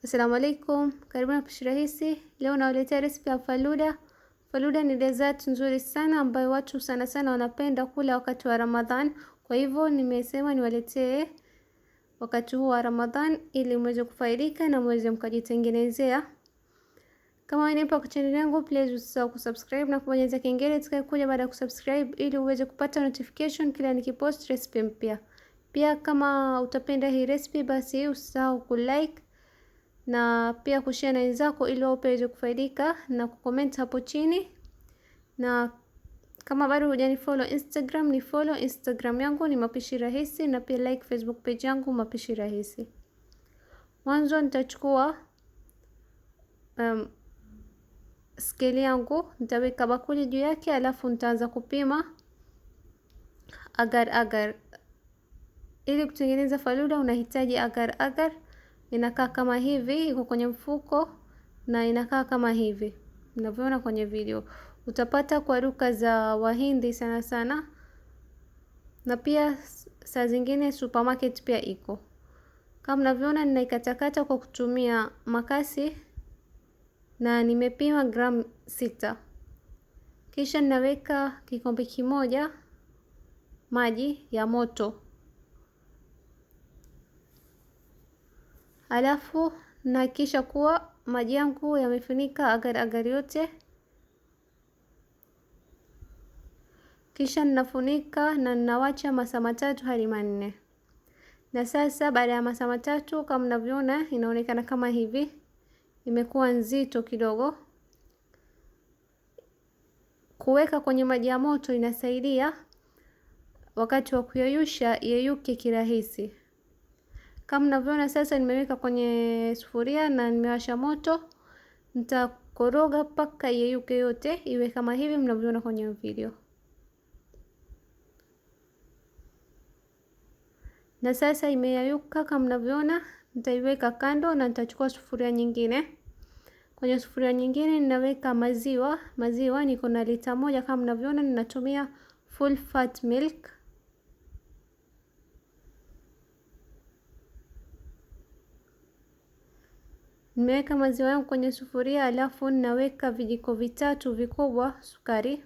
Assalamu aleikum, karibu Mapishi rahisi. Leo nawaletea recipe ya faluda. Faluda ni dessert nzuri sana ambayo watu sana wanapenda kula wakati wa Ramadhan. Kwa hivyo nimesema niwaletee wakati huu wa Ramadhan ili mweze kufaidika na mweze mkajitengenezea. Kama wewe ni mpya kwa channel yangu, please usisahau kusubscribe na kubonyeza kengele itakayokuja baada ya kusubscribe ili uweze kupata notification kila nikipost recipe mpya. Pia kama utapenda hii recipe, basi usisahau kulike na pia kushare na wenzako ili wao pia waweze kufaidika na kucomment hapo chini. Na kama bado hujanifollow Instagram, ni follow Instagram yangu ni Mapishi Rahisi, na pia like Facebook page yangu Mapishi Rahisi. Mwanzo nitachukua scale yangu, nitaweka bakuli juu yake, alafu nitaanza kupima agar. Ili kutengeneza faluda unahitaji agar. Inakaa kama hivi, iko kwenye mfuko na inakaa kama hivi mnavyoona kwenye video. Utapata kwa duka za Wahindi sana, na pia saa zingine supermarket pia iko. Kama mnavyoona ninaikatakata kwa kutumia makasi na nimepima gram 6. Kisha ninaweka kikombe kimoja maji ya moto, alafu nahakikisha kuwa maji yangu yamefunika agar yote. Kisha ninafunika na ninawacha masaa 3 hadi 4. Na sasa baada ya masaa 3, kama mnavyoona inaonekana kama hivi, imekuwa nzito kidogo. Kuweka kwenye maji ya moto inasaidia wakati wa kuyeyusha yeyuke kirahisi. Kama mnavyoona sasa nimeweka kwenye sufuria na nimewasha moto. Nitakoroga mpaka yeyuke yote iwe kama hivi mnavyoona kwenye video. Na sasa imeyayuka kama mnavyoona, nitaiweka kando na nitachukua sufuria nyingine. Kwenye sufuria nyingine ninaweka maziwa niko na lita 1. Kama mnavyoona ninatumia full fat milk. Nimeweka maziwa yangu kwenye sufuria, alafu ninaweka vijiko 3 vikubwa sukari.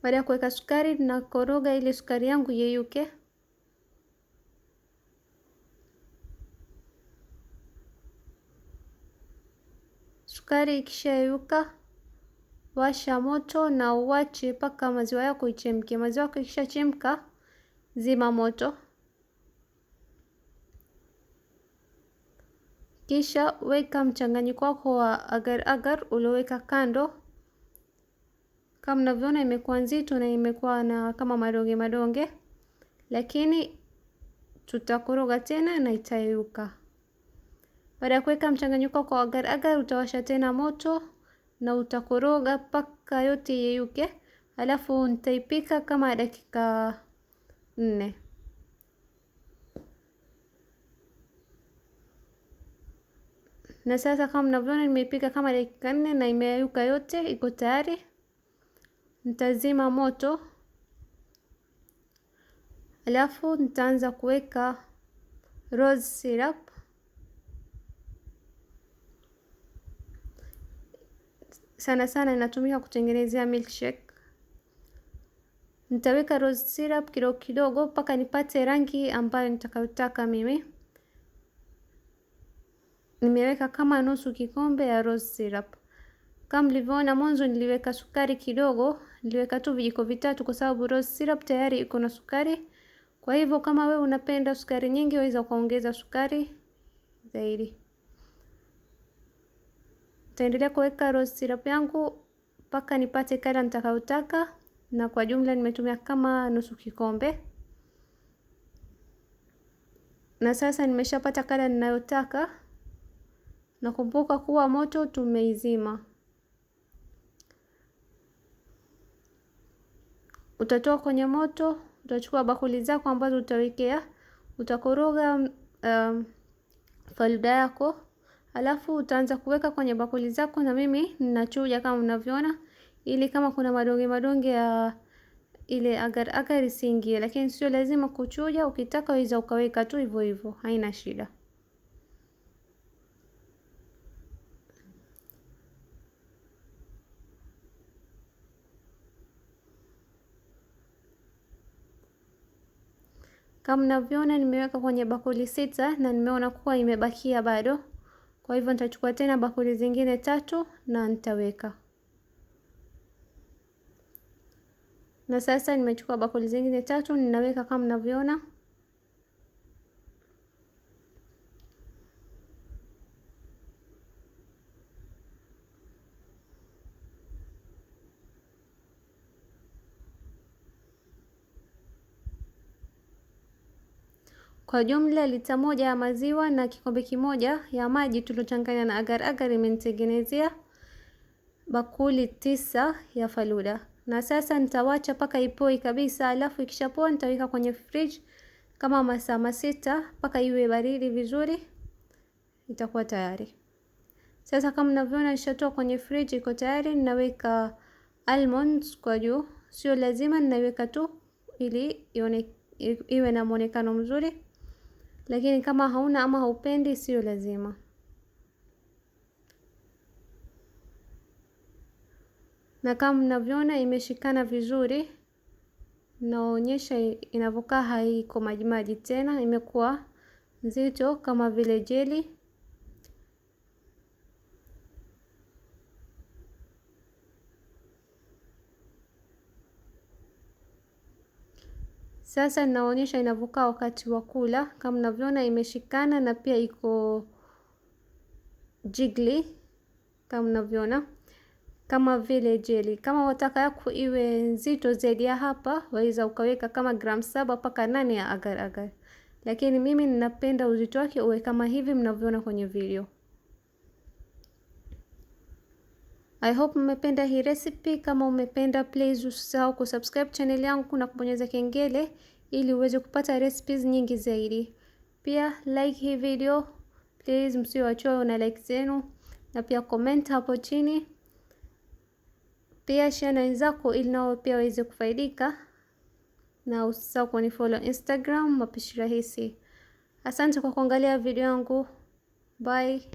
Baada ya kuweka sukari, ninakoroga ile sukari yangu yeyuke. Sukari ikishayeyuka, washa moto na uache mpaka maziwa yako ichemke. Maziwa yako ikishachemka, zima moto. Kisha weka mchanganyiko wako wa agar ulioweka kando. Kama mnavyoona imekuwa nzito na imekuwa na kama madonge, lakini tutakoroga tena na itayeyuka. Baada ya kuweka mchanganyiko wako wa agar utawasha tena moto na utakoroga mpaka yote yeyuke, alafu nitaipika kama dakika 4. Na sasa kama mnavyoona nimeipika kama dakika 4 na imeyayuka yote, iko tayari. Nitazima moto, alafu nitaanza kuweka rose syrup. Sana inatumika kutengenezea milkshake. Nitaweka rose syrup kidogo mpaka nipate rangi ambayo nitakayotaka mimi. Nimeweka kama nusu kikombe ya rose syrup. Kama mlivyoona mwanzo niliweka sukari kidogo, niliweka tu vijiko 3 kwa sababu rose syrup tayari iko na sukari. Kwa hivyo kama wewe unapenda sukari nyingi, waweza kuongeza sukari zaidi. Nitaendelea kuweka rose syrup yangu mpaka nipate kala nitakayotaka, na kwa jumla nimetumia kama nusu kikombe. Na sasa nimeshapata kala ninayotaka. Nakumbuka kuwa moto tumeizima. Utatoa kwenye moto, utachukua bakuli zako ambazo utawekea, utakoroga faluda yako, alafu utaanza kuweka kwenye bakuli zako, na mimi ninachuja kama mnavyoona, ili kama kuna madonge ile agar agar isiingie, lakini sio lazima kuchuja. Ukitaka waweza ukaweka tu hivyo hivyo, haina shida. Kama mnavyoona nimeweka kwenye bakuli 6 na nimeona kuwa imebakia bado. Kwa hivyo nitachukua tena bakuli zingine 3 na nitaweka. Na sasa nimechukua bakuli zingine 3 ninaweka kama mnavyoona. Kwa jumla lita 1 ya maziwa na kikombe kimoja ya maji tuliochanganya na agar agar imenitengenezea bakuli 9 ya faluda. Na sasa nitawacha paka ipoe kabisa, alafu ikishapoa nitaweka kwenye fridge kama masaa 6 paka iwe baridi vizuri, itakuwa tayari. Sasa kama mnavyoona nishatoa kwenye fridge, iko tayari. Ninaweka almonds kwa juu, sio lazima, ninaweka tu ili iwe na muonekano mzuri, lakini kama hauna ama haupendi sio lazima. Na kama mnavyoona imeshikana vizuri, naonyesha inavyokaa, haiko maji maji tena, imekuwa nzito kama vile jeli. Sasa naonyesha inavyokaa wakati wa kula. Kama mnavyoona imeshikana na pia iko jiggly, kama mnavyoona kama vile jeli. Kama wataka yako iwe nzito zaidi ya hapa, waweza ukaweka kama gram 7 mpaka 8 ya agar agar, lakini mimi ninapenda uzito wake uwe kama hivi mnavyoona kwenye video. I hope mmependa hii recipe. Kama umependa, please usisahau kusubscribe channel yangu na kubonyeza kengele ili uweze kupata recipes nyingi zaidi. Pia like hii video please, msiwachoe na like zenu, na pia comment hapo chini. Pia share na wenzako ili nao pia waweze kufaidika, na usisahau kunifollow Instagram Mapishi Rahisi. Asante kwa kuangalia video yangu. Bye.